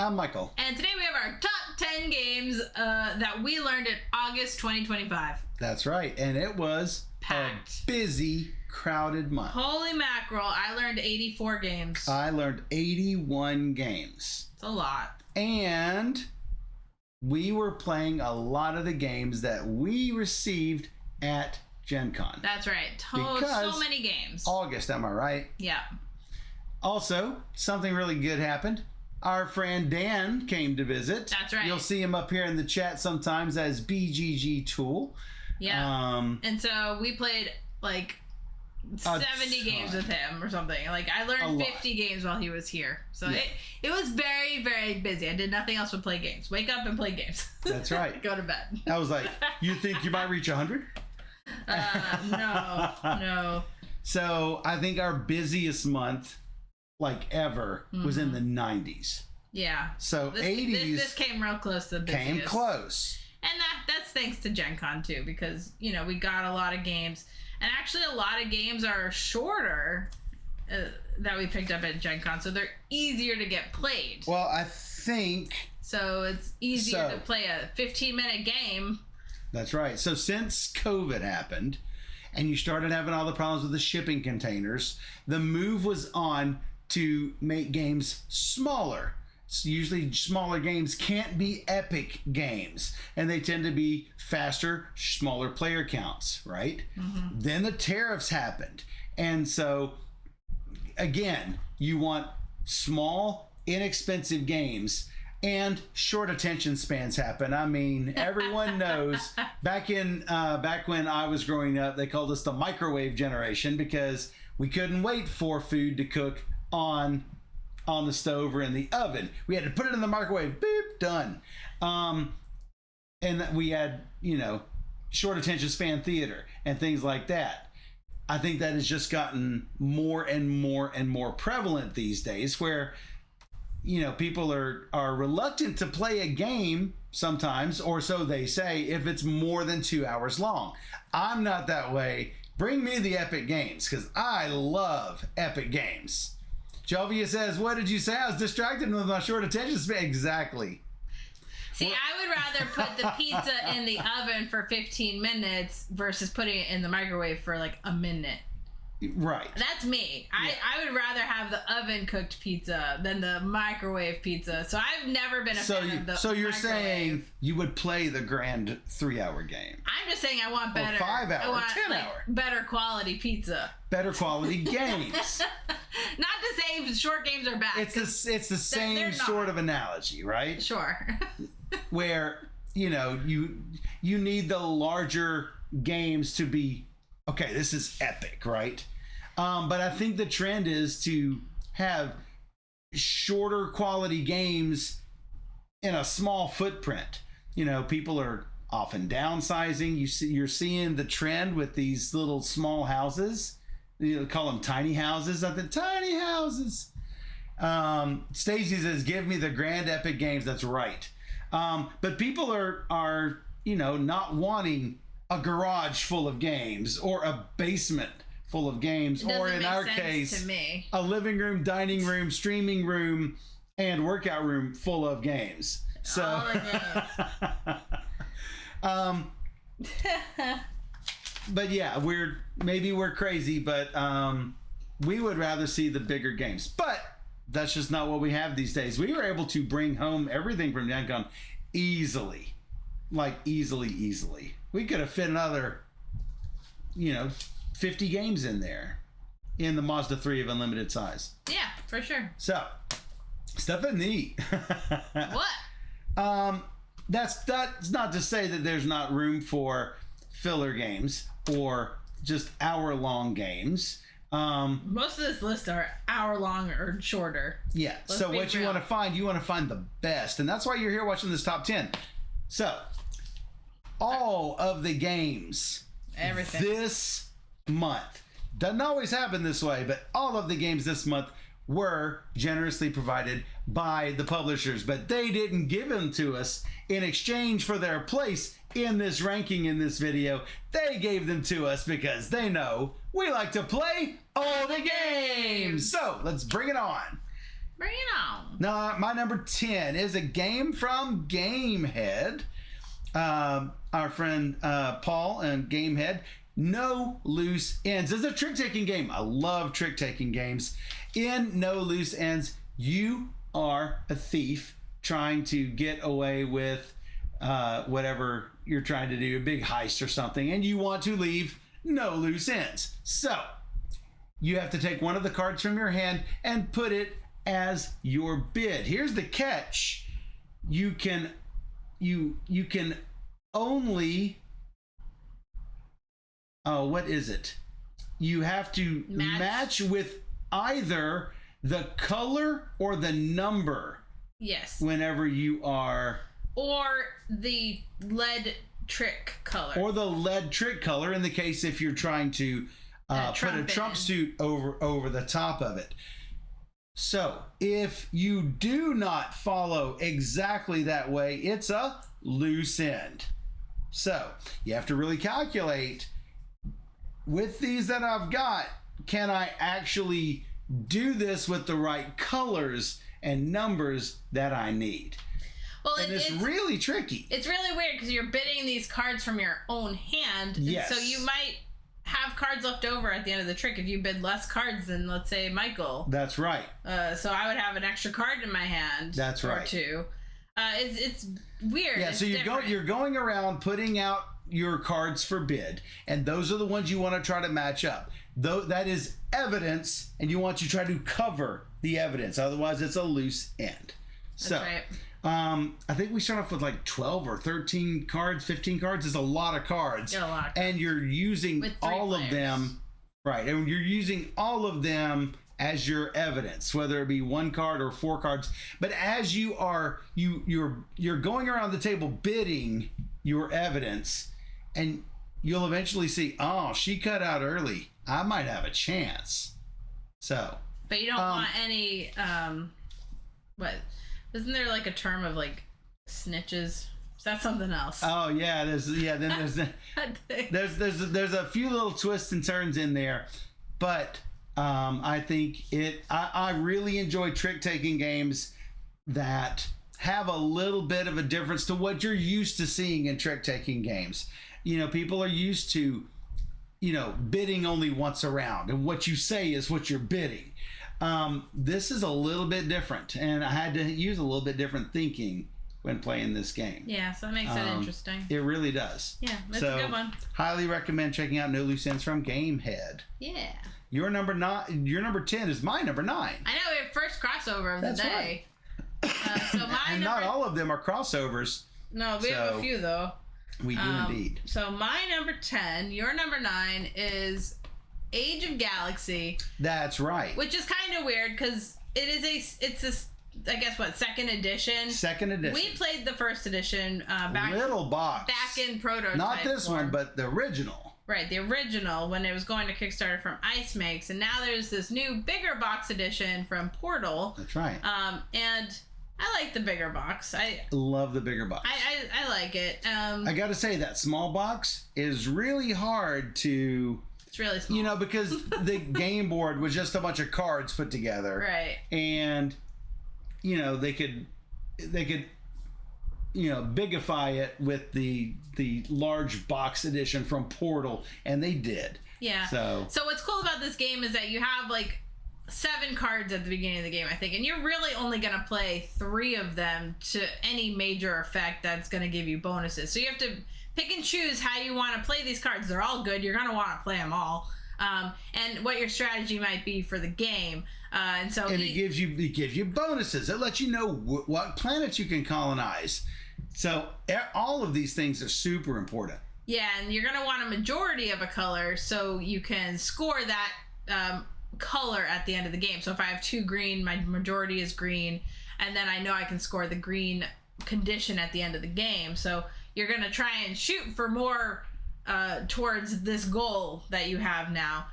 I'm Michael. And today we have our top 10 games that we learned in August 2025. That's right. And it was packed. A busy, crowded month. Holy mackerel. I learned 84 games. I learned 81 games. It's a lot. And we were playing a lot of the games that we received at Gen Con. That's right. So many games. August, am I right? Yeah. Also, something really good happened. Our friend Dan came to visit. That's right. You'll see him up here in the chat sometimes as BGG Tool. Yeah. And so we played like 70 games with him or something. Like I learned 50 games while he was here. So it was very, very busy. I did nothing else but play games. Wake up and play games. That's right. Go to bed. I was like, you think you might reach 100? No. So I think our busiest month like ever was in the 90s. Yeah. So 80s. This came real close to the busiest. Came close. And that's thanks to Gen Con too, because, we got a lot of games. And actually a lot of games are shorter that we picked up at Gen Con, so they're easier to get played. Well, I think... So it's easier to play a 15-minute game. That's right. So since COVID happened, and you started having all the problems with the shipping containers, the move was on to make games smaller. So usually smaller games can't be epic games, and they tend to be faster, smaller player counts, right? Mm-hmm. Then the tariffs happened. And so, again, you want small, inexpensive games, and short attention spans happen. I mean, everyone knows back when I was growing up, they called us the microwave generation because we couldn't wait for food to cook on the stove or in the oven. We had to put it in the microwave. Boop, done. And we had, short attention span theater and things like that. I think that has just gotten more and more and more prevalent these days, where people are reluctant to play a game sometimes, or so they say, if it's more than 2 hours long. I'm not that way. Bring me the epic games, because I love epic games. Jovia says, what did you say? I was distracted with my short attention span. Exactly. See, I would rather put the pizza in the oven for 15 minutes versus putting it in the microwave for like a minute. Right. That's me. Yeah. I would rather have the oven cooked pizza than the microwave pizza. So I've never been a fan of the So you're microwave. Saying you would play the grand 3-hour game. I'm just saying I want better. Or 5-hour, 10-hour. Better quality pizza. Better quality games. Not to say short games are bad. It's the same sort of analogy, right? Sure. Where, you need the larger games to be, okay, this is epic, right? But I think the trend is to have shorter quality games in a small footprint. People are often downsizing. You're seeing the trend with these little small houses. You call them tiny houses. I think tiny houses. Stacy says, "Give me the grand epic games." That's right. But people are not wanting a garage full of games or a basement full of games, or in our case, to me, a living room, dining room, streaming room, and workout room full of games. So, all the games. But yeah, we're crazy, but we would rather see the bigger games. But that's just not what we have these days. We were able to bring home everything from Gen Con easily. Like easily. We could have fit another, 50 games in there in the Mazda 3 of unlimited size. Yeah, for sure. So, Stephanie. What? That's not to say that there's not room for filler games or just hour-long games. Most of this list are hour-long or shorter. Yeah. So what you want to find the best, and that's why you're here watching this top 10. So, all of the games this month, doesn't always happen this way, but all of the games this month were generously provided by the publishers, but they didn't give them to us in exchange for their place in this ranking in this video. They gave them to us because they know we like to play all the games. So let's bring it on. Bring it on. Now, my number 10 is a game from Gamehead. Our friend Paul and Gamehead. No Loose Ends. It's a trick-taking game. I love trick-taking games. In No Loose Ends, you are a thief trying to get away with whatever you're trying to do, a big heist or something, and you want to leave no loose ends. So you have to take one of the cards from your hand and put it as your bid. Here's the catch. You can only what is it? You have to match with either the color or the number. Yes. Whenever you are... Or the lead trick color. Or the lead trick color, in the case if you're trying to put a Trump suit over the top of it. So, if you do not follow exactly that way, it's a loose end. So, you have to really calculate, with these that I've got, can I actually do this with the right colors and numbers that I need? Well, and it's really tricky. It's really weird because you're bidding these cards from your own hand. Yes. So you might have cards left over at the end of the trick if you bid less cards than, let's say, Michael. That's right. So I would have an extra card in my hand. That's right. Or two. It's weird. Yeah, it's so you're going around putting out your cards for bid, and those are the ones you want to try to match up. Though that is evidence, and you want to try to cover the evidence. Otherwise, it's a loose end. That's right. I think we start off with like 12 or 13 cards, 15 cards. Is a lot of cards. Yeah, a lot of cards. And you're using all players. Of them. Right. And you're using all of them as your evidence, whether it be one card or 4 cards. But as you are, you're going around the table bidding your evidence, and you'll eventually see, oh, she cut out early. I might have a chance. So. But you don't want any, what? Isn't there like a term of like snitches? Is that something else? Oh yeah, there's a few little twists and turns in there, but I think I really enjoy trick-taking games that have a little bit of a difference to what you're used to seeing in trick-taking games. You know, people are used to, bidding only once around, and what you say is what you're bidding. This is a little bit different, and I had to use a little bit different thinking when playing this game. Yeah, so that makes it interesting. It really does. Yeah, that's a good one. Highly recommend checking out No Loose Ends from Gamehead. Yeah. Your number 10 is my number 9. I know, we have first crossover of the day. Right. So and not all of them are crossovers. No, we have a few though. We do indeed. So my number 10, your number 9 is Age of Galaxy. That's right. Which is kind of weird because it's I guess what, second edition. Second edition. We played the first edition back in prototype. Not this one, but the original. Right, the original when it was going to Kickstarter from Ice Makes, and now there's this new bigger box edition from Portal. That's right. And I like the bigger box. I love the bigger box. I like it. I got to say that small box is really hard to. It's really small. Because the game board was just a bunch of cards put together. Right. And, they could bigify it with the large box edition from Portal, and they did. Yeah. So what's cool about this game is that you have like 7 cards at the beginning of the game, I think, and you're really only going to play 3 of them to any major effect that's going to give you bonuses. So you have to pick and choose how you want to play these cards. They're all good. You're going to want to play them all. And what your strategy might be for the game. It gives you bonuses. It lets you know what planets you can colonize. So all of these things are super important. Yeah, and you're going to want a majority of a color so you can score that color at the end of the game. So if I have 2 green, my majority is green, and then I know I can score the green condition at the end of the game. So you're going to try and shoot for more towards this goal that you have now.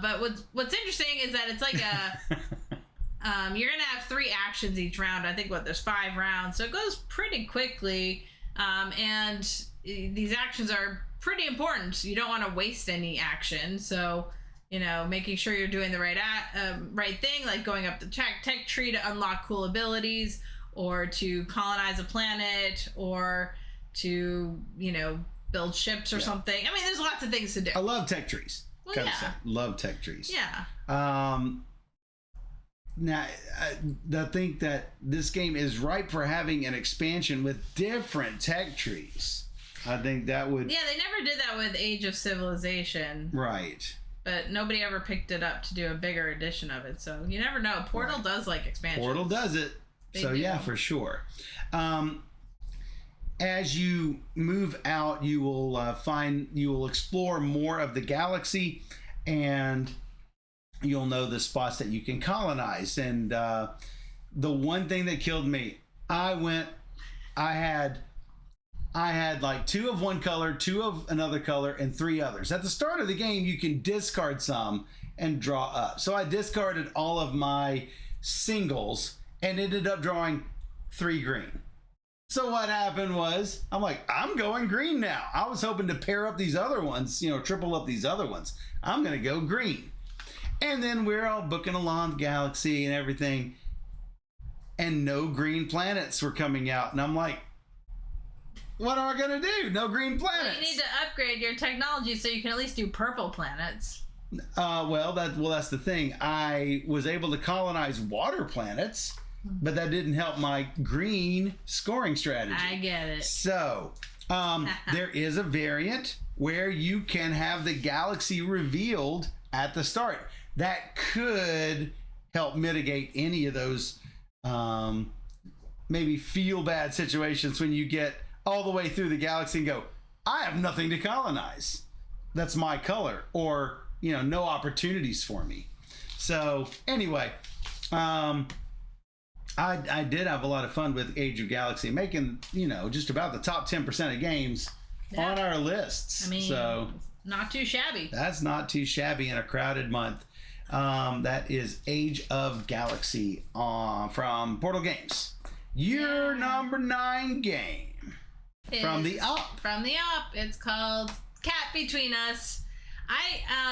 But what's interesting is that it's like you're going to have 3 actions each round. I think there's 5 rounds, so it goes pretty quickly. And these actions are pretty important. You don't want to waste any action. So making sure you're doing the right thing, like going up the tech tree to unlock cool abilities, or to colonize a planet, or to build ships or something. I mean, there's lots of things to do. I love tech trees. Well, yeah. Love tech trees. Yeah. Now, I think that this game is ripe for having an expansion with different tech trees. I think that would... Yeah, they never did that with Age of Civilization. Right. But nobody ever picked it up to do a bigger edition of it, so you never know. Portal does like expansions. Portal does it. So yeah, for sure. As you move out, you will explore more of the galaxy, and you'll know the spots that you can colonize. And the one thing that killed me, I had like 2 of one color, 2 of another color, and 3 others. At the start of the game, you can discard some and draw up. So I discarded all of my singles and ended up drawing 3 green. So what happened was, I'm like, I'm going green now. I was hoping to pair up these other ones, triple up these other ones. I'm going to go green. And then we're all booking along the galaxy and everything, and no green planets were coming out. And I'm like, what am I going to do? No green planets. Well, you need to upgrade your technology so you can at least do purple planets. That's the thing. I was able to colonize water planets, but that didn't help my green scoring strategy. I get it. So, there is a variant where you can have the galaxy revealed at the start. That could help mitigate any of those maybe feel bad situations when you get all the way through the galaxy and go, I have nothing to colonize. That's my color. Or, no opportunities for me. So anyway, I did have a lot of fun with Age of Galaxy, making, just about the top 10% of games on our lists. I mean, so not too shabby. That's not too shabby in a crowded month. That is Age of Galaxy from Portal Games. Your number 9 game. From the Up. From the Up. It's called Cat Between Us.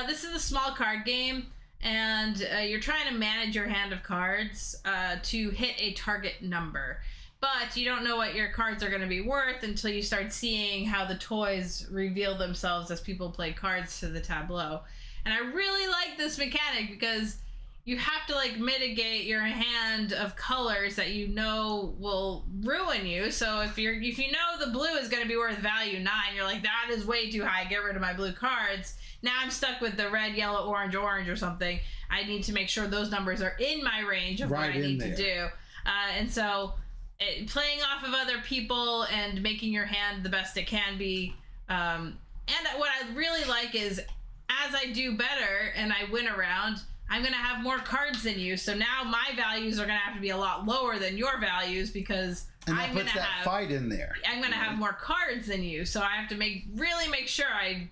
This is a small card game, and you're trying to manage your hand of cards to hit a target number. But you don't know what your cards are going to be worth until you start seeing how the toys reveal themselves as people play cards to the tableau. And I really like this mechanic because you have to mitigate your hand of colors that will ruin you. So if you know the blue is going to be worth value 9, you're like, that is way too high, get rid of my blue cards. Now I'm stuck with the red, yellow, orange or something. I need to make sure those numbers are in my range of what I need to do. And so playing off of other people and making your hand the best it can be. And what I really like is, as I do better and I win around, I'm going to have more cards than you. So now my values are going to have to be a lot lower than your values because I'm going to have fight in there. I'm going to have more cards than you. So I have to really make sure I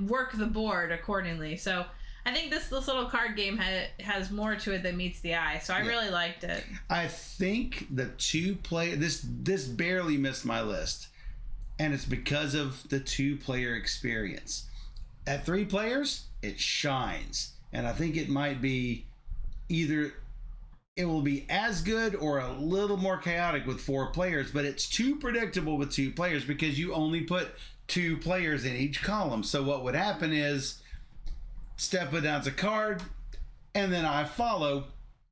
work the board accordingly. So I think this little card game has more to it than meets the eye. So I really liked it. I think the 2-player, this barely missed my list. And it's because of the 2-player experience. At 3 players, it shines. And I think it might be either it will be as good or a little more chaotic with 4 players, but it's too predictable with 2 players because you only put 2 players in each column. So what would happen is Steph puts down a card and then I follow,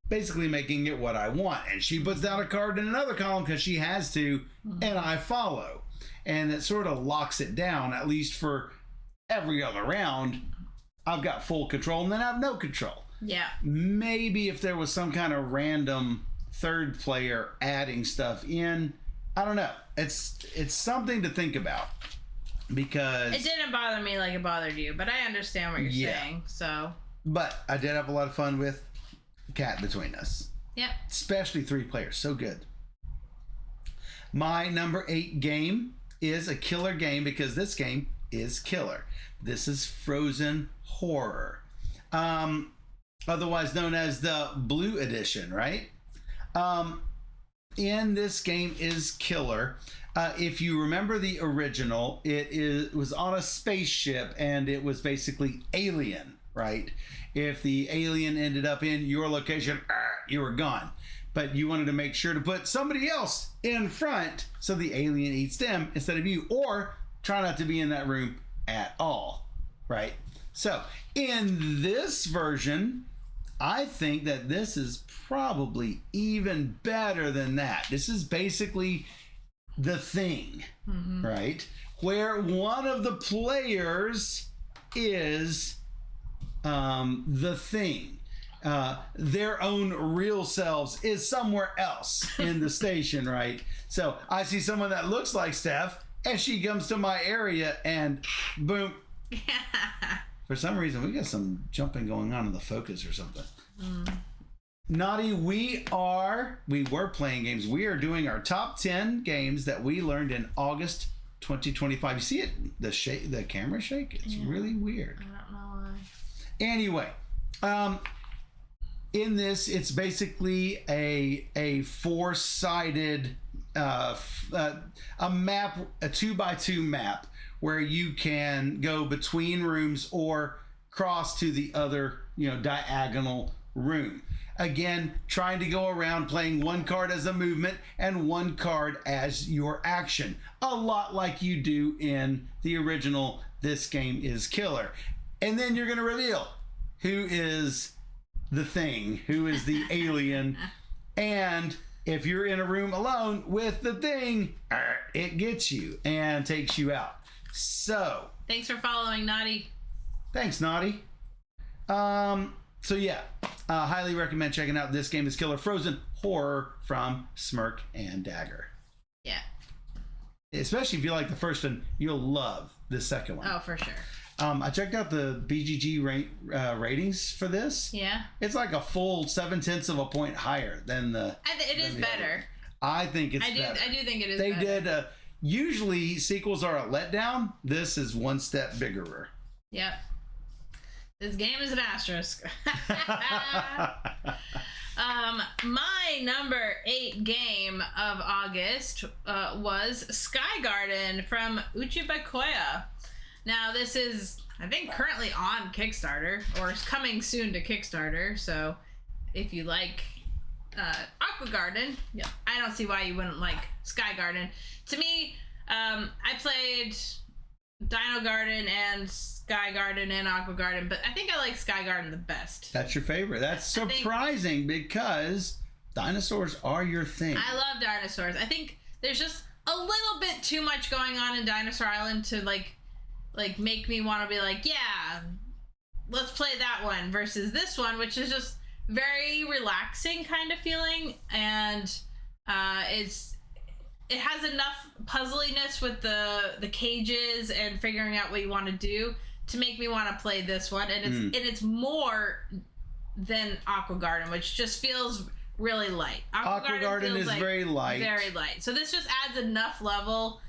basically making it what I want. And she puts down a card in another column because she has to, and I follow. And it sort of locks it down, at least for every other round. I've got full control and then I have no control. Yeah. Maybe if there was some kind of random 3rd player adding stuff in, I don't know. It's something to think about because it didn't bother me like it bothered you, but I understand what you're saying. So, but I did have a lot of fun with Cat Between Us. Yep. Especially 3 players, so good. My number 8 game is a killer game because this game is killer. This is Frozen Horror, otherwise known as the Blue Edition, right? In this game is killer. If you remember the original, it was on a spaceship and it was basically Alien right? If the alien ended up in your location, you were gone. But you wanted to make sure to put somebody else in front so the alien eats them instead of you, or try not to be in that room at all, right? So in this version, I think that this is probably even better than that. This is basically The Thing, right? Where one of the players is The Thing. Their own real selves is somewhere else in the station, right? So I see someone that looks like Steph, and she comes to my area, and boom. For some reason, we got some jumping going on in the focus or something. Naughty, we were playing games. We are doing our top 10 games that we learned in August 2025. You see it? The camera shake? It's really weird. I don't know why. Anyway, in this, it's basically a four-sided a map, a 2x2 map, where you can go between rooms or cross to the other, diagonal room. Again, trying to go around playing one card as a movement and one card as your action. A lot like you do in the original This Game is Killer. And then you're going to reveal who is the thing, who is the alien. And if you're in a room alone with the thing, it gets you and takes you out. So thanks for following, Naughty. Thanks, Naughty. So yeah, highly recommend checking out This Game is Killer Frozen Horror from Smirk and Dagger. Yeah. Especially if you like the first one, you'll love the second one. Oh, for sure. I checked out the BGG ratings for this. Yeah. It's like a full 0.7 of a point higher than the. It is better. I think it's better. I do think it is. They better. did. Usually sequels are a letdown. This is one step bigger. Yep. This game is an asterisk. My number 8 game of August was Sky Garden from Uchibakoya. Now, this is, I think, currently on Kickstarter, or is coming soon to Kickstarter. So, if you like Aqua Garden, I don't see why you wouldn't like Sky Garden. To me, I played Dino Garden and Sky Garden and Aqua Garden, but I think I like Sky Garden the best. That's your favorite. That's surprising because dinosaurs are your thing. I love dinosaurs. I think there's just a little bit too much going on in Dinosaur Island to like make me want to be like, yeah, let's play that one versus this one, which is just very relaxing kind of feeling, and it has enough puzzliness with the cages and figuring out what you want to do to make me want to play this one, and it's more than Aqua Garden, which just feels really light. Aqua Garden is like very light. Very light. So this just adds enough level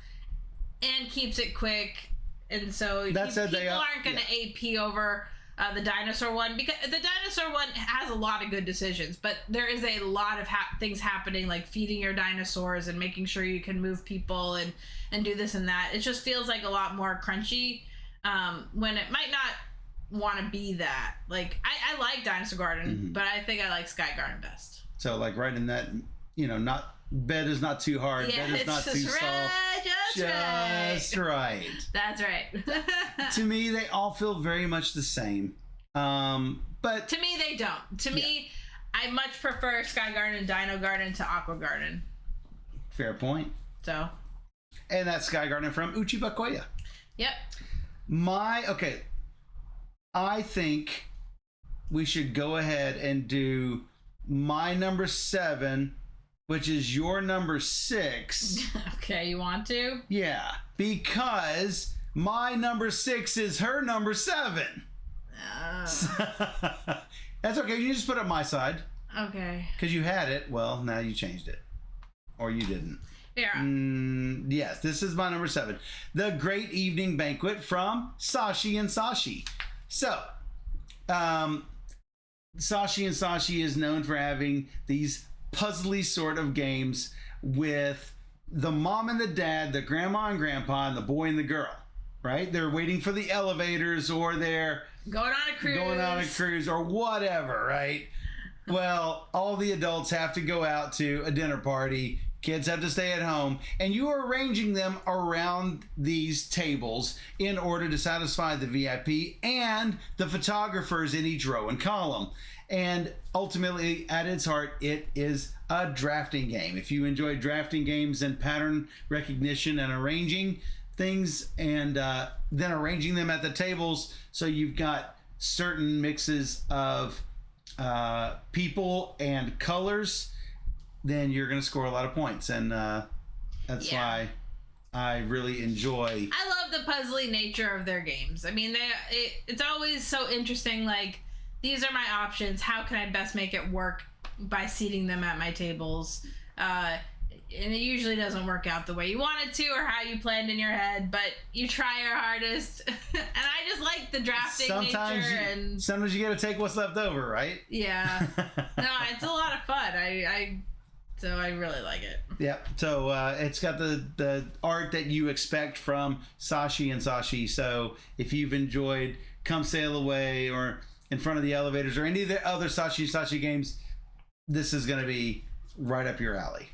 and keeps it quick, and so people aren't going to AP over the dinosaur one, because the dinosaur one has a lot of good decisions, but there is a lot of things happening, like feeding your dinosaurs and making sure you can move people and do this and that. It just feels like a lot more crunchy when it might not want to be that. Like, I like Dinosaur Garden, but I think I like Sky Garden best. So like right in that, not bed is not too hard, bed is not too soft. Just right. That's right. To me, they all feel very much the same. But to me, they don't. To me, I much prefer Sky Garden and Dino Garden to Aqua Garden. Fair point. So. And that's Sky Garden from Uchibakoya. Yep. I think we should go ahead and do my number 7, which is your number 6. Okay, you want to? Yeah, because my number 6 is her number 7. That's okay. You just put it on my side. Okay. Because you had it. Well, now you changed it. Or you didn't. Yeah. Yes, this is my number 7. The Great Evening Banquet from Sashi and Sashi. So, Sashi and Sashi is known for having these puzzly sort of games with the mom and the dad, the grandma and grandpa, and the boy and the girl, right? They're waiting for the elevators, or they're Going on a cruise or whatever, right? Well, all the adults have to go out to a dinner party. Kids have to stay at home, and you are arranging them around these tables in order to satisfy the VIP and the photographers in each row and column. And ultimately, at its heart, it is a drafting game. If you enjoy drafting games and pattern recognition and arranging things, and then arranging them at the tables so you've got certain mixes of people and colors, then you're going to score a lot of points. And that's why I really enjoy. I love the puzzly nature of their games. I mean, it's always so interesting. Like, these are my options. How can I best make it work by seating them at my tables? And it usually doesn't work out the way you want it to or how you planned in your head, but you try your hardest. And I just like the drafting nature. Sometimes you got to take what's left over, right? Yeah. No, it's a lot of fun. So I really like it. Yeah. So it's got the art that you expect from Sashi and Sashi. So if you've enjoyed Come Sail Away or In Front of the Elevators or any of the other Sashi and Sashi games, this is going to be right up your alley.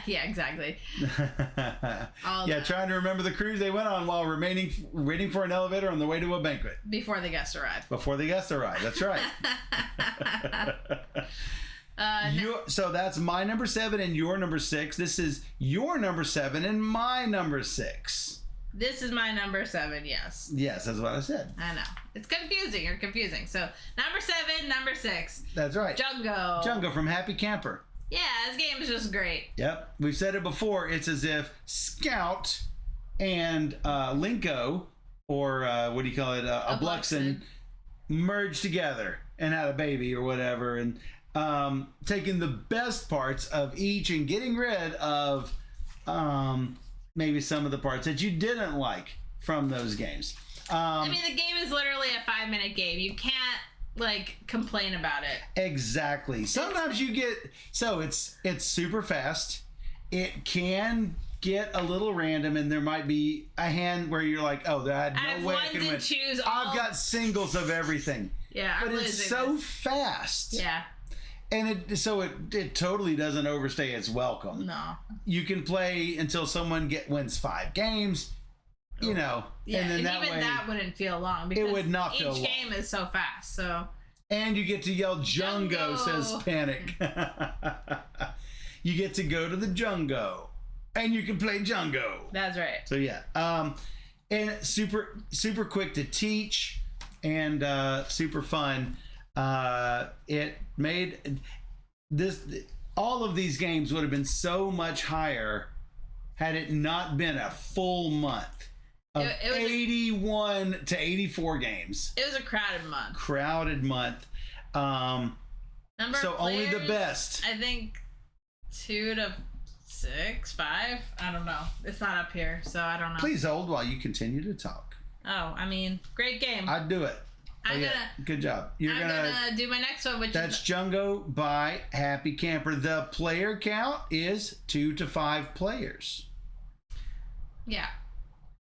Yeah, exactly. Trying to remember the cruise they went on while waiting for an elevator on the way to a banquet. Before the guests arrived. That's right. So that's my number 7 and your number 6. This is your number 7 and my number 6. This is my number 7, yes. Yes, that's what I said. I know. It's confusing. You're confusing. So, number 7, number 6. That's right. Jungo from Happy Camper. Yeah, this game is just great. Yep. We've said it before. It's as if Scout and Linko, or what do you call it? A Bluxen, merged together and had a baby or whatever. And taking the best parts of each and getting rid of maybe some of the parts that you didn't like from those games. I mean, the game is literally a 5-minute game. You can't complain about it. Exactly. Sometimes you get it's super fast. It can get a little random, and there might be a hand where you're like, oh, that had no way I can win. I've got singles of everything. Yeah, but it's so fast. Yeah. And it totally doesn't overstay its welcome. No. You can play until someone wins 5 games. You know, yeah, and then that wouldn't feel long because it would not feel long. Each game is so fast, so. And you get to yell Jungo, says Panic. You get to go to the Jungo, and you can play Jungo. That's right. So yeah, and super quick to teach, and super fun. It made all of these games would have been so much higher had it not been a full month. Of 81 to 84 games. It was a crowded month. Number so only the best. I think 2 to 6, 5. I don't know. It's not up here, so I don't know. Please hold while you continue to talk. Oh, I mean, great game. I'd do it. Good job. I'm gonna do my next one, which that's Jungo by Happy Camper. The player count is 2 to 5 players. Yeah.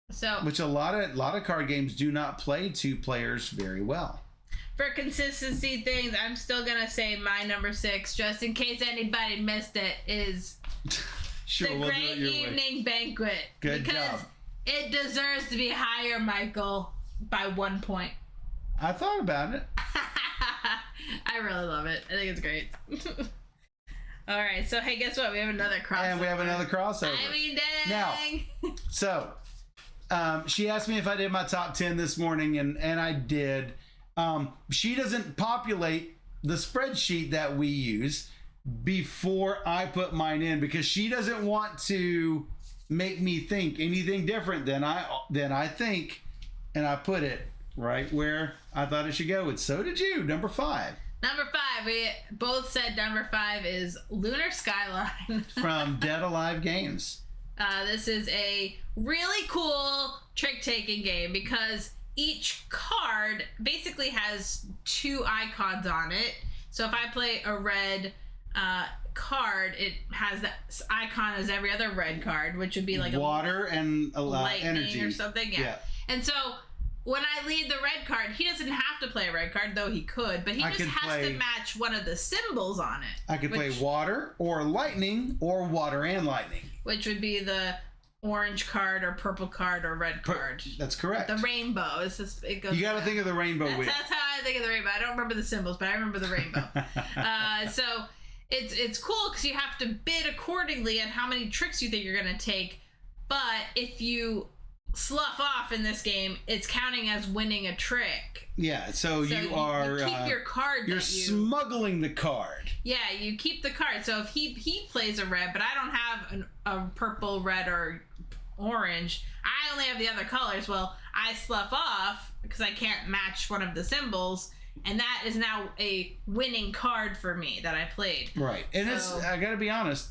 So, which a lot of card games do not play 2 players very well. For consistency things, I'm still gonna say my number 6, just in case anybody missed it, is sure, the Great Evening Banquet. Good because job. It deserves to be higher, Michael, by 1 point. I thought about it. I really love it. I think it's great. All right, so hey, guess what? We have another crossover. And we have another crossover. I mean, dang. Now, so she asked me if I did my top 10 this morning, and I did. She doesn't populate the spreadsheet that we use before I put mine in because she doesn't want to make me think anything different than I think, and I put it right where I thought it should go. And so did you. Number 5. Number 5. We both said number 5 is Lunar Skyline from Dead Alive Games. This is a really cool trick-taking game because each card basically has 2 icons on it. So if I play a red card, it has that icon as every other red card, which would be like water and lightning energy or something. Yeah. And so when I lead the red card, he doesn't have to play a red card, though he could, but he just has to match one of the symbols on it. I could play water or lightning or water and lightning. Which would be the orange card or purple card or red card. That's correct. The rainbow. It's just, it goes. You got to think of the rainbow wheel. That's how I think of the rainbow. I don't remember the symbols, but I remember the rainbow. So it's cool because you have to bid accordingly on how many tricks you think you're going to take. But if you slough off in this game, it's counting as winning a trick. Yeah, so you keep your card. You're smuggling the card. Yeah, you keep the card. So if he plays a red, but I don't have a purple, red, or orange, I only have the other colors. Well, I slough off because I can't match one of the symbols, and that is now a winning card for me that I played. Right, and I got to be honest.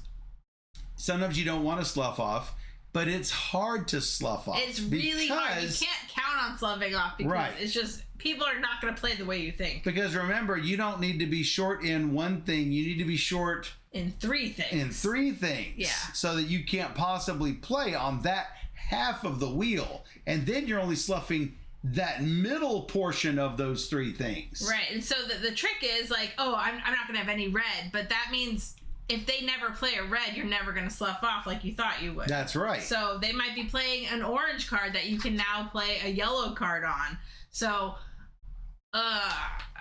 Sometimes you don't want to slough off. But it's hard to slough off. It's really hard. You can't count on sloughing off because it's just people are not going to play the way you think. Because remember, you don't need to be short in one thing. You need to be short in 3 things. Yeah. So that you can't possibly play on that half of the wheel. And then you're only sloughing that middle portion of those 3 things. Right. And so the trick is like, I'm not going to have any red. But that means if they never play a red, you're never going to slough off like you thought you would. That's right. So they might be playing an orange card that you can now play a yellow card on. So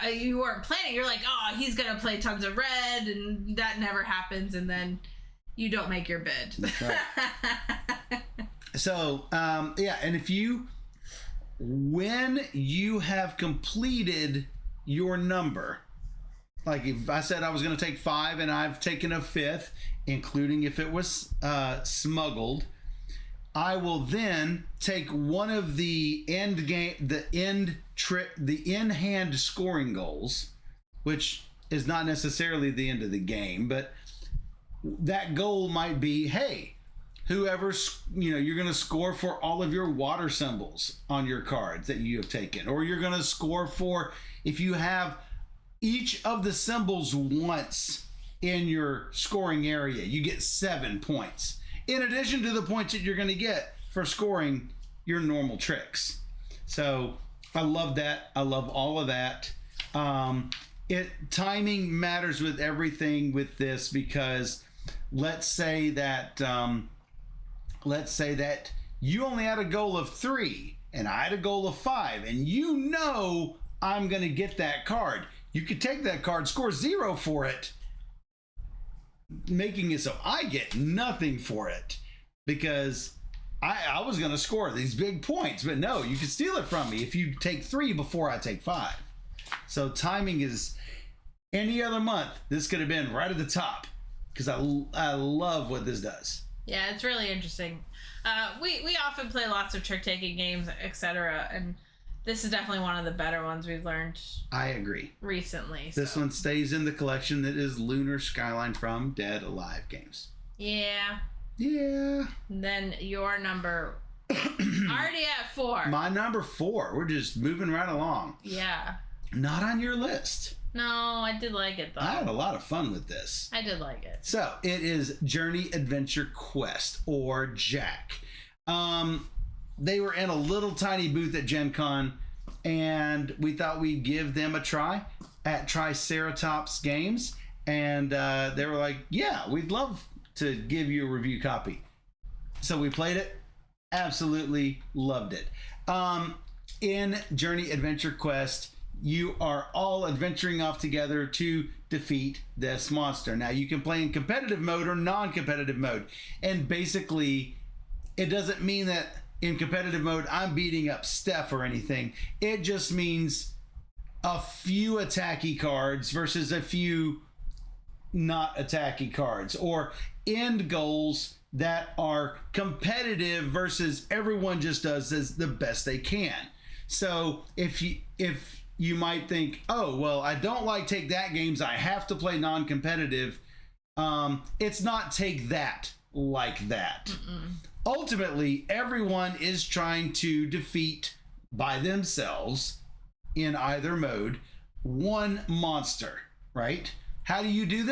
you weren't planning. You're like, he's going to play tons of red, and that never happens, and then you don't make your bid. That's right. So, and when you have completed your number, like if I said I was going to take 5 and I've taken a 5th, including if it was smuggled, I will then take one of the in-hand scoring goals, which is not necessarily the end of the game, but that goal might be, hey, whoever's, you're going to score for all of your water symbols on your cards that you have taken, or you're going to score for if you have each of the symbols once in your scoring area, you get 7 points. In addition to the points that you're going to get for scoring your normal tricks. So I love that. I love all of that. Timing matters with everything with this, because let's say that you only had a goal of 3 and I had a goal of 5, and I'm going to get that card. You could take that card, score 0 for it, making it so I get nothing for it, because I was going to score these big points, but no, you can steal it from me if you take 3 before I take 5. So timing is, any other month, this could have been right at the top, because I love what this does. Yeah, it's really interesting. We often play lots of trick-taking games, etc., and this is definitely one of the better ones we've learned. I agree. Recently. This one stays in the collection that is Lunar Skyline from Dead Alive games. Yeah. Yeah. And then your number, already at 4. My number 4. We're just moving right along. Yeah. Not on your list. No, I did like it though. I had a lot of fun with this. I did like it. So it is Journey Adventure Quest, or Jack. They were in a little tiny booth at Gen Con, and we thought we'd give them a try at Triceratops Games. And they were like, yeah, we'd love to give you a review copy. So we played it. Absolutely loved it. In Journey Adventure Quest, you are all adventuring off together to defeat this monster. Now, you can play in competitive mode or non-competitive mode. And basically, it doesn't mean that in competitive mode I'm beating up Steph or anything. It just means a few attacky cards versus a few not attacky cards, or end goals that are competitive versus everyone just does as the best they can. So if you might think, oh, well, I don't like take that games, I have to play non-competitive. It's not take that like that. Mm-mm. Ultimately, everyone is trying to defeat by themselves, in either mode, one monster, right? How do you do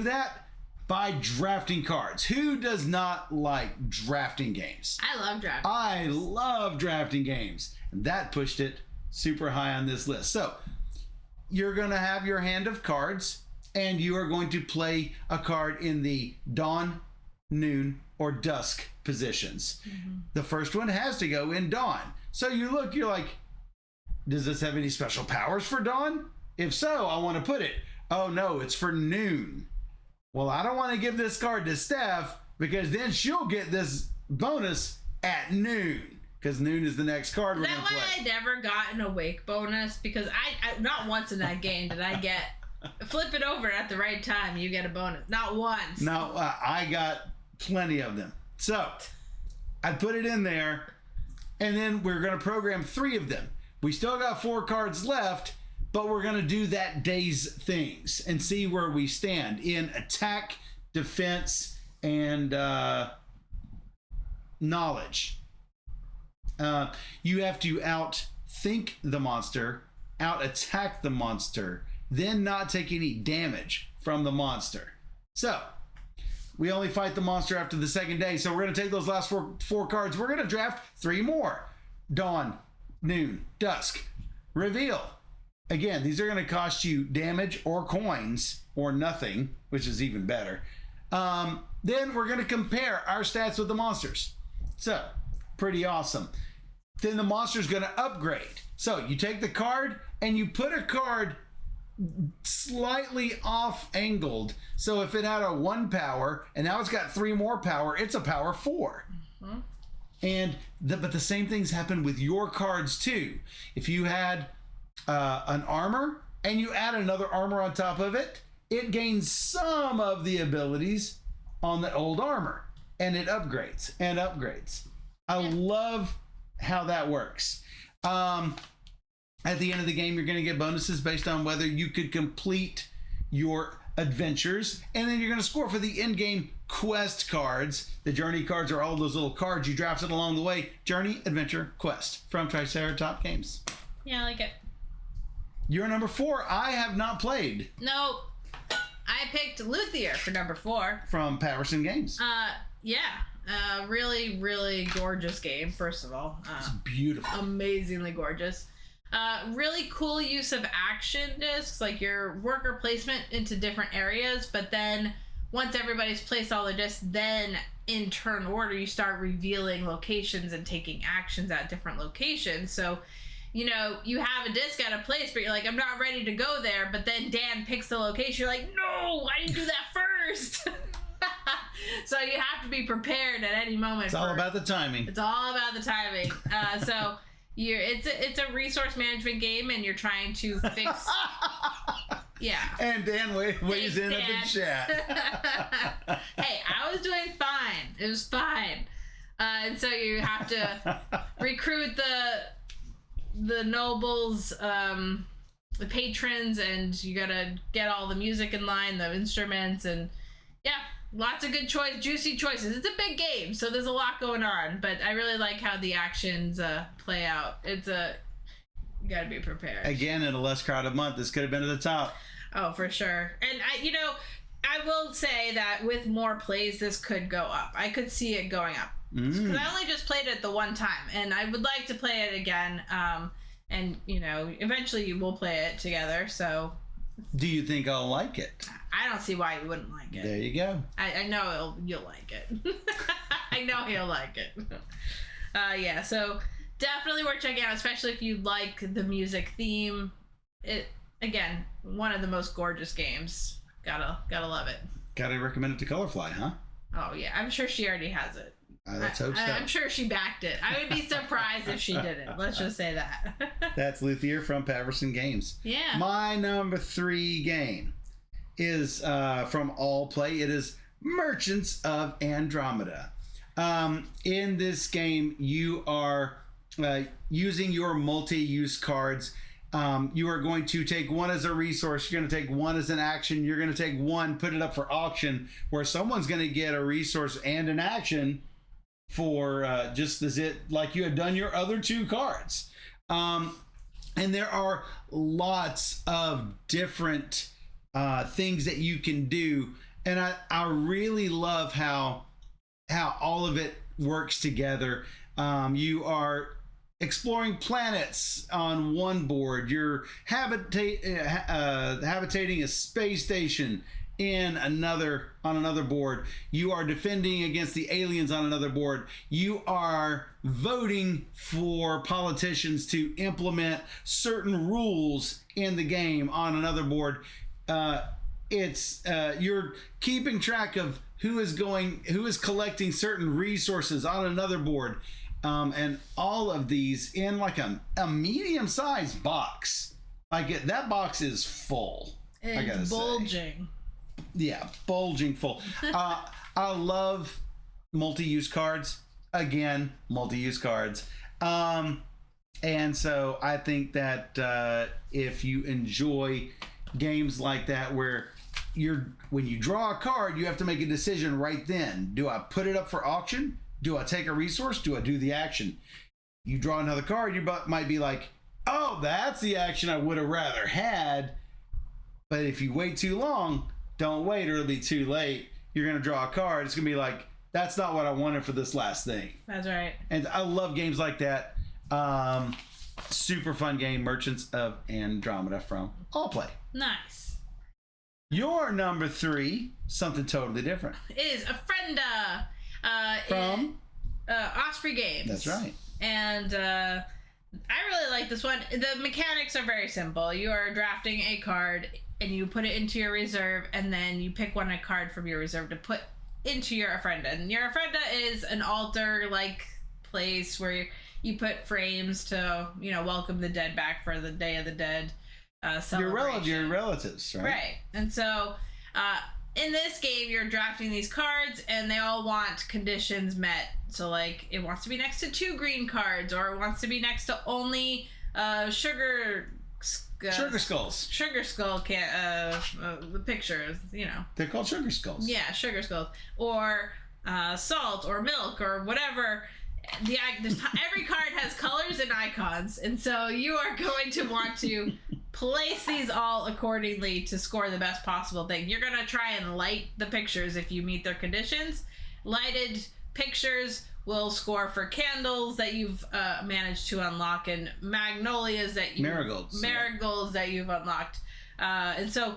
that? By drafting cards. Who does not like drafting games? I love drafting. I love drafting games. That pushed it super high on this list. So you're going to have your hand of cards, and you are going to play a card in the dawn, noon, or dusk positions. The first one has to go in dawn. So you look, you're like, does this have any special powers for dawn? If so, I want to put it. Oh no, it's for noon. Well, I don't want to give this card to Steph because then she'll get this bonus at noon. Because noon is the next card we're going to play. That why I never got an awake bonus? Because I not once in that game did I get flip it over at the right time. You get a bonus. Not once. No, I got plenty of them. So I put it in there, and then we're going to program 3 of them. We still got 4 cards left, but we're going to do that day's things and see where we stand in attack, defense, and knowledge. You have to outthink the monster, out-attack the monster, then not take any damage from the monster. So we only fight the monster after the second day. So we're going to take those last four cards. We're going to draft 3 more. Dawn, noon, dusk, reveal. Again, these are going to cost you damage or coins or nothing, which is even better. Then we're going to compare our stats with the monsters. So pretty awesome. Then the monster's going to upgrade. So you take the card and you put a card slightly off angled. So if it had a 1 power and now it's got 3 more power, it's a power 4. And but the same things happen with your cards too. If you had an armor and you add another armor on top of it, it gains some of the abilities on the old armor, and it upgrades and upgrades. I love how that works. At the end of the game, you're going to get bonuses based on whether you could complete your adventures, and then you're going to score for the in-game quest cards. The journey cards are all those little cards you drafted along the way. Journey, adventure, quest from Triceratop Games. Yeah, I like it. You're number 4. I have not played. No, I picked Luthier for number 4 from Patterson Games. Yeah, really, really gorgeous game. First of all, it's beautiful, amazingly gorgeous. Really cool use of action discs, like your worker placement into different areas, but then once everybody's placed all their discs, then in turn order, you start revealing locations and taking actions at different locations. So, you know, you have a disc at a place, but you're like, I'm not ready to go there, but then Dan picks the location. You're like, no, I didn't do that first. So you have to be prepared at any moment. It's all about the timing. It's all about the timing. So it's a resource management game, and you're trying to fix. Yeah. And Dan weighs in at the chat. Hey, I was doing fine. It was fine. And so you have to recruit the nobles, the patrons, and you gotta get all the music in line, the instruments, and yeah, lots of good juicy choices. It's a big game, so there's a lot going on, but I really like how the actions play out. You gotta be prepared. Again, in a less crowded month, this could have been at the top. Oh, for sure. And I will say that with more plays, this could go up. I could see it going up. Because I only just played it the one time, and I would like to play it again. And eventually we'll play it together. So, do you think I'll like it? I don't see why you wouldn't like it. There you go. I know you'll like it. I know he'll like it. Yeah. So definitely worth checking out, especially if you like the music theme. It again, one of the most gorgeous games. Gotta love it. Gotta recommend it to Colorfly, huh? Oh yeah, I'm sure she already has it. Let's hope so. I'm sure she backed it. I would be surprised if she didn't. Let's just say that. That's Luthier from Patterson Games. Yeah. My number 3 game is from All Play. It is Merchants of Andromeda. In this game, you are using your multi-use cards. You are going to take one as a resource. You're going to take one as an action. You're going to take one, put it up for auction, where someone's going to get a resource and an action for just as it like you had done your other 2 cards. And there are lots of different things that you can do, and I really love how all of it works together. You are exploring planets on one board. You're habitating a space station on another board. You are defending against the aliens on another board. You are voting for politicians to implement certain rules in the game on another board. You're keeping track of who is collecting certain resources on another board. And all of these in like a medium-sized box. That box is full. It's bulging. Yeah, bulging full. I love multi-use cards. Again, multi-use cards. And so I think that if you enjoy games like that where when you draw a card, you have to make a decision right then. Do I put it up for auction? Do I take a resource? Do I do the action? You draw another card, you might be like, oh, that's the action I would have rather had. But if you wait too long, don't wait or it'll be too late. You're going to draw a card. It's going to be like, that's not what I wanted for this last thing. That's right. And I love games like that. Super fun game, Merchants of Andromeda from Allplay. Nice. Your number 3, something totally different. It is a Frienda. From Osprey Games. That's right. And I really like this one. The mechanics are very simple. You are drafting a card and you put it into your reserve, and then you pick a card from your reserve to put into your Ofrenda. And your Ofrenda is an altar-like place where you put frames to, welcome the dead back for the Day of the Dead celebration. Your relatives, right? Right. And so in this game, you're drafting these cards, and they all want conditions met. So, it wants to be next to 2 green cards, or it wants to be next to only Sugar Skulls. Sugar Skull the pictures, They're called Sugar Skulls. Yeah, Sugar Skulls. Or salt, or milk, or whatever. Every card has colors and icons, and so you are going to want to place these all accordingly to score the best possible thing. You're going to try and light the pictures if you meet their conditions. Lighted pictures will score for candles that you've managed to unlock, and marigolds that you've unlocked. And so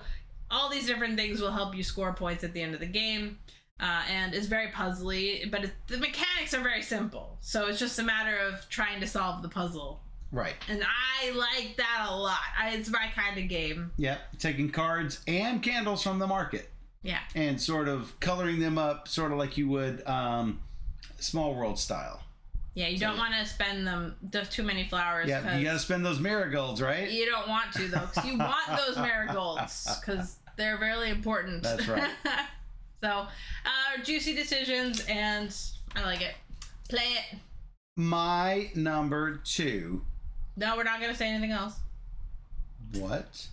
all these different things will help you score points at the end of the game. And it's very puzzly, but the mechanics are very simple. So it's just a matter of trying to solve the puzzle. Right. And I like that a lot. It's my kind of game. Yeah, taking cards and candles from the market. Yeah. And sort of coloring them up sort of like you would Small World style. Yeah, you don't want to spend too many flowers. Yeah, you got to spend those marigolds, right? You don't want to, though, because you want those marigolds, because they're very important. That's right. So, juicy decisions, and I like it. Play it. My number 2. No, we're not going to say anything else. What?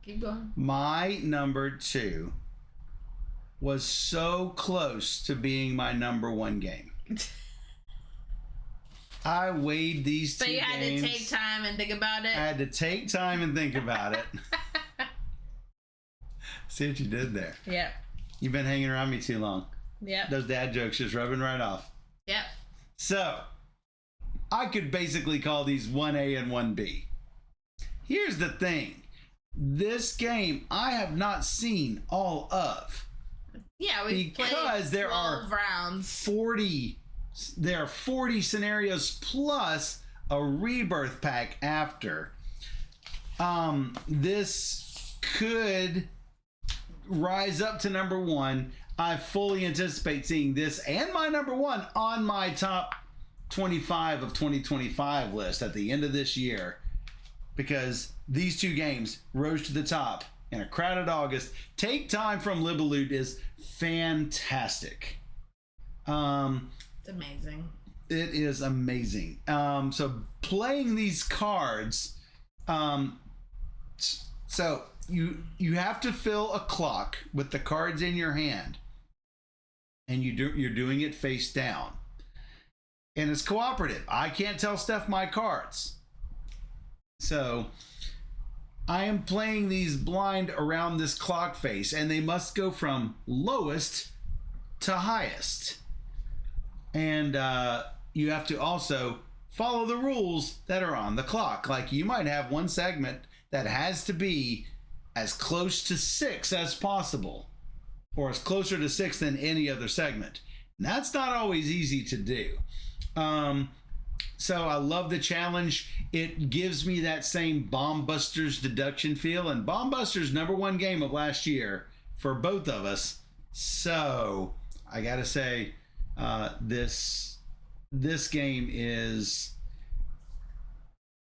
Keep going. My number 2 was so close to being my number 1 game. I weighed these 2 games. So you had to take time and think about it? I had to take time and think about it. See what you did there. Yep. You've been hanging around me too long. Yep. Those dad jokes just rubbing right off. Yep. So, I could basically call these 1A and 1B. Here's the thing. This game I have not seen all of. Yeah, we played 12 there are rounds. 40. There are 40 scenarios plus a rebirth pack after. This could rise up to number 1. I fully anticipate seeing this and my number 1 on my top 25 of 2025 list at the end of this year, because these 2 games rose to the top in a crowded August. Take Time from Libaloot is fantastic. It's amazing. It is amazing. So playing these cards, so you have to fill a clock with the cards in your hand, and you're doing it face down, and it's cooperative. I can't tell Steph my cards, so I am playing these blind around this clock face, and they must go from lowest to highest. And you have to also follow the rules that are on the clock. Like you might have one segment that has to be as close to 6 as possible, or as closer to 6 than any other segment. And that's not always easy to do. So I love the challenge. It gives me that same Bomb Busters deduction feel, and Bomb Busters #1 game of last year for both of us. So I gotta say, this game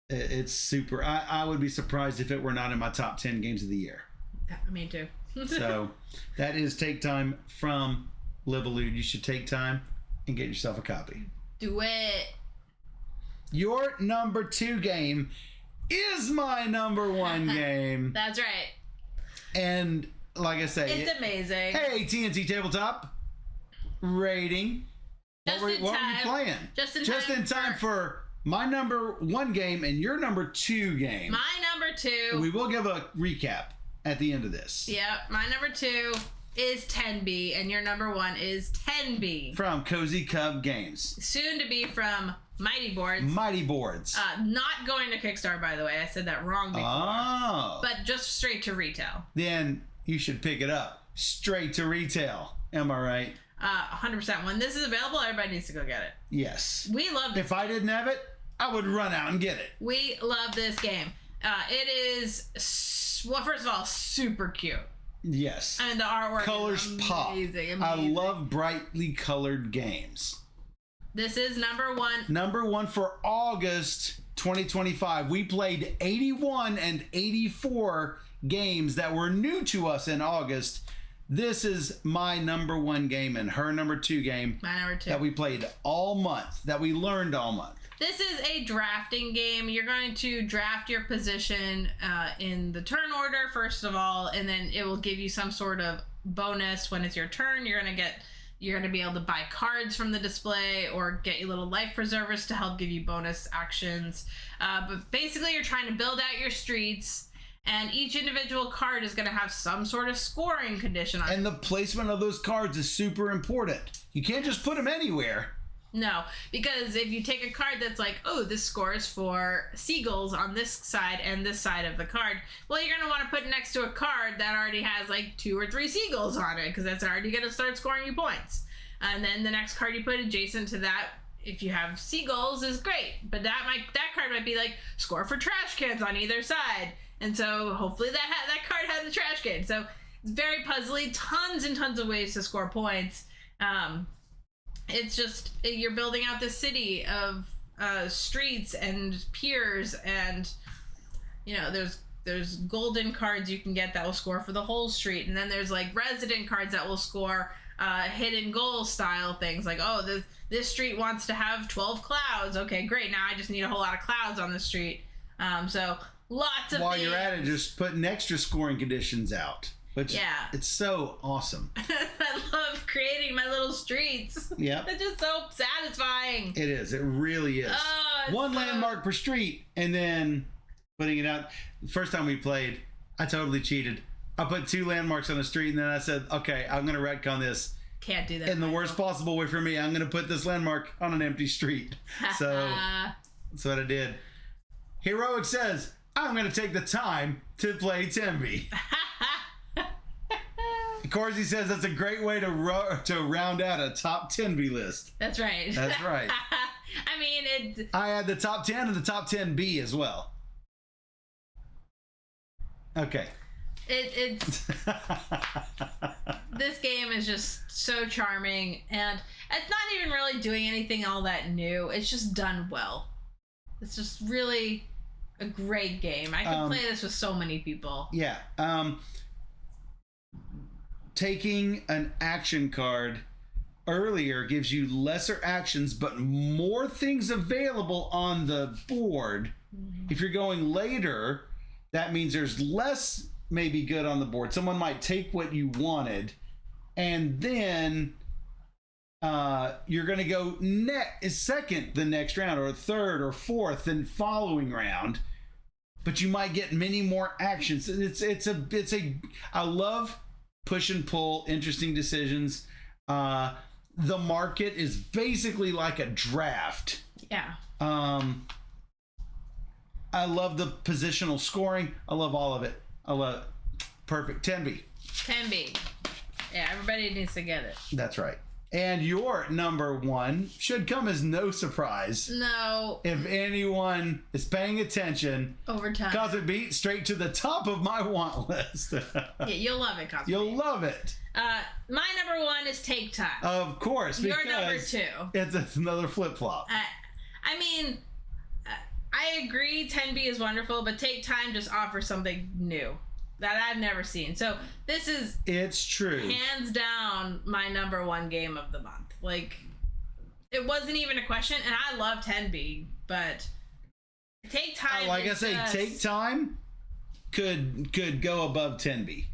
it's super. I would be surprised if it were not in my top 10 games of the year. Me too. So that is Take Time from Livealoot. You should take time and get yourself a copy. Do it. Your number 2 game is my number 1 game. That's right. And like I say, it's amazing. Hey, TNT Tabletop rating. What were you playing? Just in time for my number 1 game and your number 2 game. My number 2. We will give a recap at the end of this. Yep. My number 2 is 10B, and your number 1 is 10B. From Cozy Cub Games. Soon to be from Mighty Boards. Mighty Boards. Not going to Kickstarter, by the way. I said that wrong before. Oh. But just straight to retail. Then you should pick it up straight to retail. Am I right? 100%. When this is available, everybody needs to go get it. Yes. We love this. If I didn't have it, I would run out and get it. We love this game. It is, well, first of all, super cute. Yes. And the artwork colors is pop. Amazing. I love brightly colored games. This is number 1. Number 1 for August 2025. We played 81 and 84 games that were new to us in August. This is my number 1 game and her number 2 game. My number 2. That we played all month, that we learned all month. This is a drafting game. You're going to draft your position in the turn order, first of all, and then it will give you some sort of bonus when it's your turn. You're going to be able to buy cards from the display or get you little life preservers to help give you bonus actions. But basically, you're trying to build out your streets, and each individual card is going to have some sort of scoring condition on it. And the placement of those cards is super important. You can't just put them anywhere. No, because if you take a card that's like, oh, this scores for seagulls on this side and this side of the card, well, you're going to want to put it next to a card that already has like 2 or 3 seagulls on it, because that's already going to start scoring you points. And then the next card you put adjacent to that, if you have seagulls, is great. But that card might be like, score for trash cans on either side. And so hopefully that card has a trash can. So it's very puzzly, tons and tons of ways to score points. It's just, you're building out this city of streets and piers, and there's golden cards you can get that will score for the whole street, and then there's like resident cards that will score hidden goal style things, like, oh, this street wants to have 12 clouds. Okay, great, now I just need a whole lot of clouds on the street. So lots of while things. You're at it, just putting extra scoring conditions out. Which, yeah, it's so awesome. I love creating my little streets. Yeah, it's just so satisfying. It is. It really is. One landmark per street, and then putting it out. The first time we played, I totally cheated. I put 2 landmarks on the street, and then I said, "Okay, I'm going to retcon this." Can't do that. In the worst possible way for me, I'm going to put this landmark on an empty street. So that's what I did. Heroic says, "I'm going to take the time to play Timby." Corsi says that's a great way to round out a top 10B list. That's right. That's right. I mean, I had the top 10 and the top 10B as well. Okay. It's this game is just so charming, and it's not even really doing anything all that new. It's just done well. It's just really a great game. I could play this with so many people. Yeah. Taking an action card earlier gives you lesser actions but more things available on the board. Mm-hmm. If you're going later, that means there's less maybe good on the board. Someone might take what you wanted, and then you're going to go second the next round, or third or fourth the following round, but you might get many more actions. I love push and pull, interesting decisions. The market is basically like a draft. Yeah. I love the positional scoring. I love all of it. I love it. Perfect. 10B. 10B. Yeah, everybody needs to get it. That's right. And your number one should come as no surprise. No. If anyone is paying attention. Overtime. Cosmic Beat, straight to the top of my want list. Yeah, you'll love it, Cosmic You'll Beat. love it. My number one is Take Time. Of course. Your number two. It's another flip-flop. I mean, I agree 10B is wonderful, but Take Time just offers something new that I've never seen. So this is... It's true. Hands down my number one game of the month. Like, it wasn't even a question, and I love 10B, but Take Time... Like I say, Take Time could go above 10B.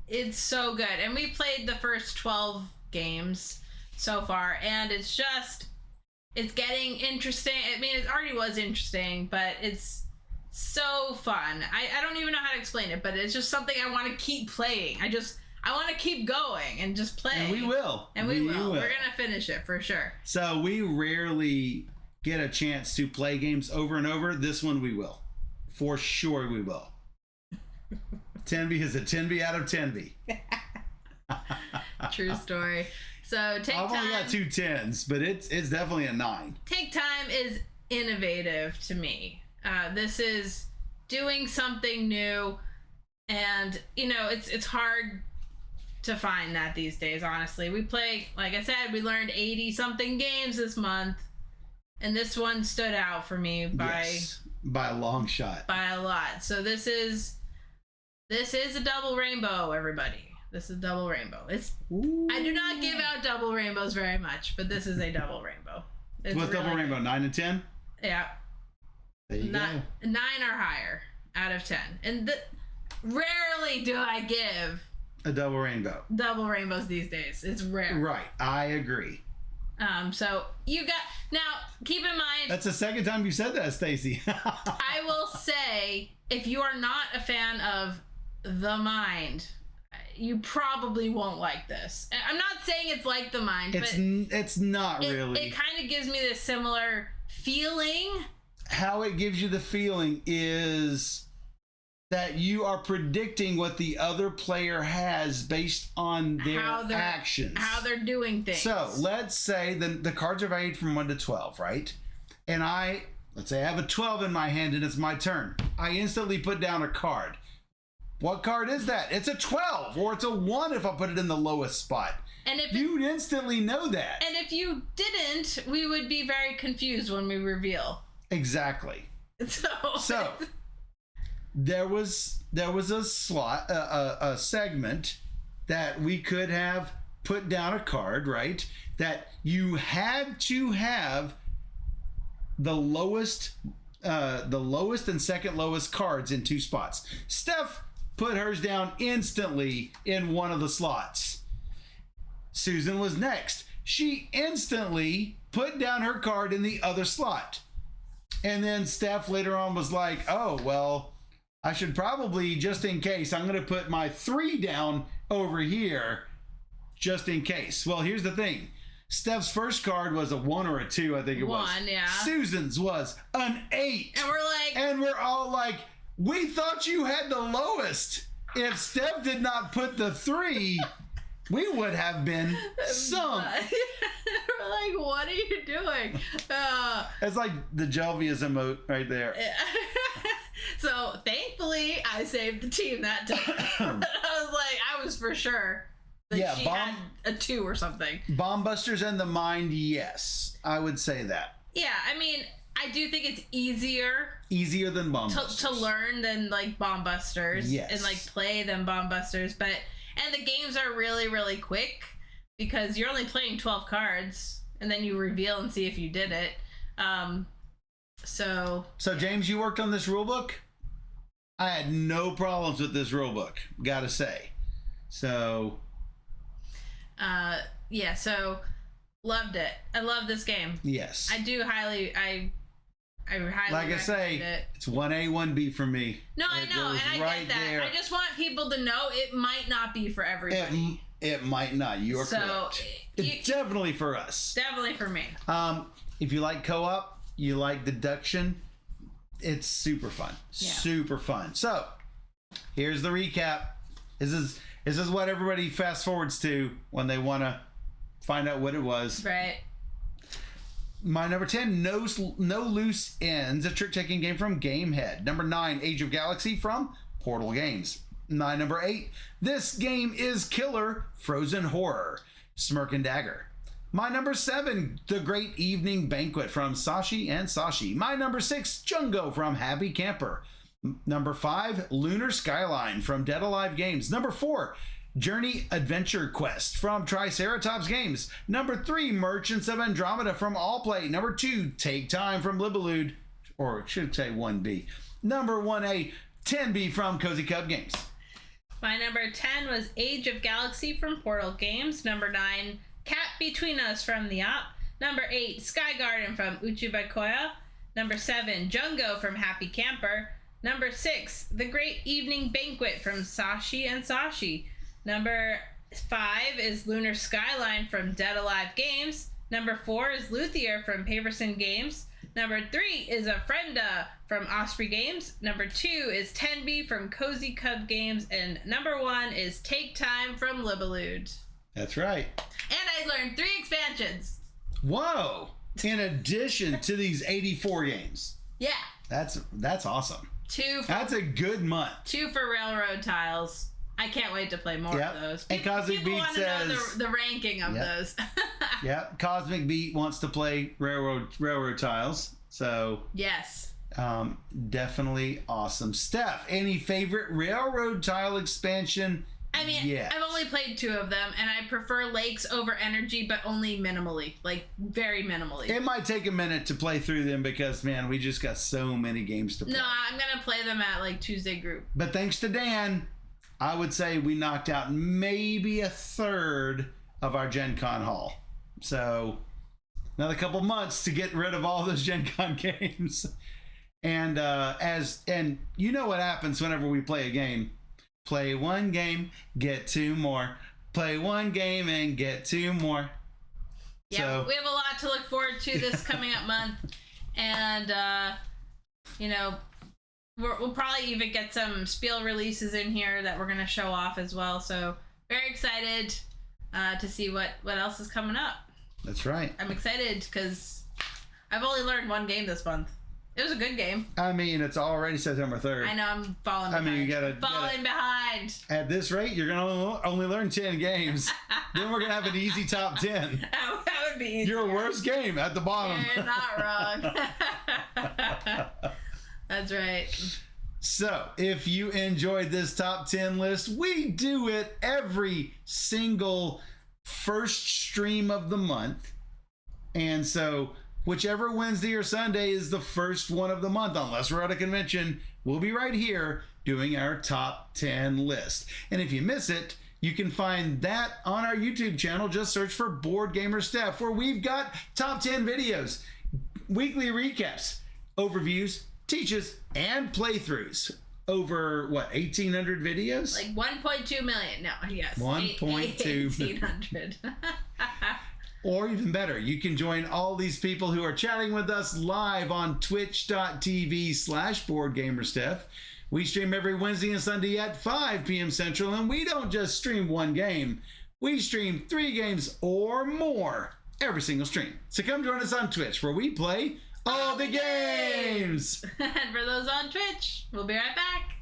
It's so good. And we played the first 12 games so far, and it's getting interesting. I mean, it already was interesting, but it's so fun. I don't even know how to explain it, but it's just something I want to keep playing. I want to keep going and just play. And we will. And we will. We're going to finish it for sure. So we rarely get a chance to play games over and over. This one we will. For sure we will. 10B is a 10B out of 10B. True story. So Take Time. I've only got 2 10s, but it's definitely a 9. Take Time is innovative to me. This is doing something new, and it's hard to find that these days. Honestly, we play, like I said, we learned 80 something games this month, and this one stood out for me by a long shot, by a lot. So this is a double rainbow, everybody. This is double rainbow. I do not give out double rainbows very much, but this is a double rainbow. What's double rainbow? 9 and 10? Yeah. There you go. 9 or higher out of 10. And rarely do I give a double rainbow. Double rainbows these days. It's rare. Right. I agree. So you got, now keep in mind. That's the second time you said that, Stacy. I will say, if you are not a fan of The Mind, you probably won't like this. I'm not saying it's like The Mind, but it's not really. It kind of gives me this similar feeling. How it gives you the feeling is that you are predicting what the other player has based on their actions. How they're doing things. So let's say the cards are valued from 1 to 12, right? And let's say I have a 12 in my hand and it's my turn. I instantly put down a card. What card is that? It's a 12, or it's a 1 if I put it in the lowest spot. And if you'd instantly know that. And if you didn't, we would be very confused when we reveal. Exactly. So there was a segment that we could have put down a card, right? That you had to have the lowest and second lowest cards in 2 spots. Steph put hers down instantly in one of the slots. Susan was next. She instantly put down her card in the other slot. And then Steph later on was like, oh, well, I should probably, just in case, I'm going to put my 3 down over here, just in case. Well, here's the thing. Steph's first card was a 1 or a 2, I think it was. 1, yeah. Susan's was an 8. And we're all like, we thought you had the lowest. If Steph did not put the 3, we would have been sunk. We're like, what are you doing? It's like the Jelvia's emote right there. So thankfully, I saved the team that time. I was for sure that she had a 2 or something. Bomb Busters and the Mind, yes. I would say that. Yeah, I mean, I do think it's easier than Bomb Busters to learn than like Bomb Busters. Yes. And like play than Bomb Busters, and the games are really, really quick because you're only playing 12 cards and then you reveal and see if you did it. So James, you worked on this rule book? I had no problems with this rule book, gotta say. So yeah, so loved it. I love this game. Yes. I do highly like I say, it's 1A, 1B for me. No, I know, and I get that. There. I just want people to know it might not be for everybody. It might not. You're correct. It's definitely for us. Definitely for me. If you like co-op, you like deduction, it's super fun. Yeah. Super fun. So, here's the recap. This is what everybody fast forwards to when they want to find out what it was. Right. My number 10, No Loose Ends, a trick-taking game from Gamehead. Number 9, Age of Galaxy from Portal Games. My number 8, This Game is Killer, Frozen Horror, Smirk and Dagger. My number 7, The Great Evening Banquet from Sashi and Sashi. My number 6, Jungo from Happy Camper. Number 5, Lunar Skyline from Dead Alive Games. Number 4, Journey Adventure Quest from Triceratops Games. Number 3, Merchants of Andromeda from Allplay. Number 2, Take Time from Libellude, or it should say 1B. Number 1A, 10B from Cozy Cub Games. My number 10 was Age of Galaxy from Portal Games. Number 9, Cat Between Us from The Op. Number 8, Sky Garden from Uchi by Koya. Number 7, Jungo from Happy Camper. Number 6, The Great Evening Banquet from Sashi and Sashi. Number 5 is Lunar Skyline from Dead Alive Games. Number 4 is Luthier from Paverson Games. Number 3 is A Frienda from Osprey Games. Number 2 is 10B from Cozy Cub Games. And number 1 is Take Time from Libellude. That's right. And I learned 3 expansions. Whoa! In addition to these 84 games. Yeah. That's awesome. 2 for, That's a good month. 2 for Railroad Tiles. I can't wait to play more of those. And Cosmic People Beat want to know the ranking of those. Yep. Cosmic Beat wants to play Railroad Tiles. So yes. Definitely awesome. Steph, any favorite Railroad Tile expansion? I mean, I've only played 2 of them, and I prefer Lakes over Energy, but only minimally, like very minimally. It might take a minute to play through them because, man, we just got so many games to play. No, I'm gonna play them at like Tuesday group. But thanks to Dan, I would say we knocked out maybe a third of our Gen Con haul. So another couple months to get rid of all those Gen Con games. And and you know what happens whenever we play a game. Play 1 game, get 2 more. Play 1 game and get 2 more. Yeah, so we have a lot to look forward to this coming up month. And, you know, we'll probably even get some Spiel releases in here that we're going to show off as well. So very excited to see what else is coming up. That's right. I'm excited because I've only learned 1 game this month. It was a good game. I mean, it's already September 3rd. I know, I'm falling behind. I mean, you gotta... behind. At this rate, you're going to only learn 10 games. Then we're going to have an easy top 10. That would be easy. Your worst game at the bottom. You're not wrong. That's right. So, if you enjoyed this top 10 list, we do it every single first stream of the month. And so... whichever Wednesday or Sunday is the first one of the month, unless we're at a convention, we'll be right here doing our top 10 list. And if you miss it, you can find that on our YouTube channel. Just search for Board Gamer Steph, where we've got top 10 videos, weekly recaps, overviews, teaches, and playthroughs. Over, 1,800 videos? Like 1.2 million. No, yes. 1.2 1,800. Or even better, you can join all these people who are chatting with us live on twitch.tv/BoardGamerSteph. We stream every Wednesday and Sunday at 5 p.m. Central, and we don't just stream 1 game. We stream 3 games or more every single stream. So come join us on Twitch, where we play all the games! And for those on Twitch, we'll be right back.